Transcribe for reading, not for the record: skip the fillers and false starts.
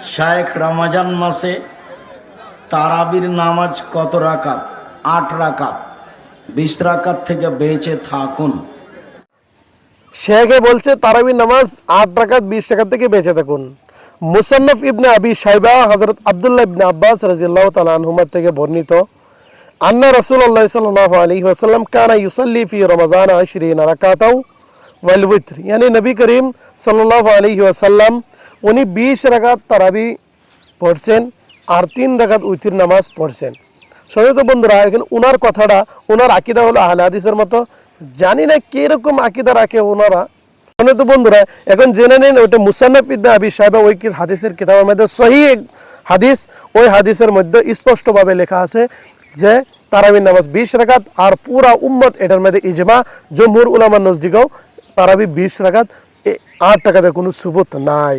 শায়েখ রমজান মাসে তারাবির নামাজ কত রাকাত? 8 রাকাত। 20 রাকাত থেকে বেঁচে থাকুন। শেখে বলছে তারাবির নামাজ 8 রাকাত 20 রাকাত থেকে বেঁচে থাকুন। মুসান্নফ ইবনে আবি শাইবা হযরত আব্দুল্লাহ ইবনে আব্বাস রাদিয়াল্লাহু তাআলা আনহুমা থেকে বর্ণিত, আন্না রাসূলুল্লাহ সাল্লাল্লাহু আলাইহি ওয়াসাল্লাম কানা ইউসাল্লি ফি রমাযান 20 রাকাতাও ওয়াল উইতর, यानी নবী করিম সাল্লাল্লাহু আলাইহি ওয়াসাল্লাম উনি 20 রাকাত তারাবি পড়ছেন আর 3 রাকাত উইতর নামাজ পড়ছেন। সম্মানিত বন্ধুরা, এখন ওনার কথাটা, ওনার আকীদা হলো আহলে হাদিসের মতো। জানি না কিরকম আকীদা রাখে ওনারা। সম্মানিত বন্ধুরা, এখন জেনে নিন ওইটা মুসান্নফ ইবনে আবি শাইবা ওই হাদিসের কিতাবের মধ্যে সহিহ হাদিস, ওই হাদিসের মধ্যে স্পষ্টভাবে লেখা আছে যে তারাবির নামাজ 20 রাকাত, আর পুরা উম্মত এটার মধ্যে ইজমা, জমহুর উলামার নজদিকেও তারাবি 20 রাকাত, 8 রাকাতের কোনো সুবুত নাই।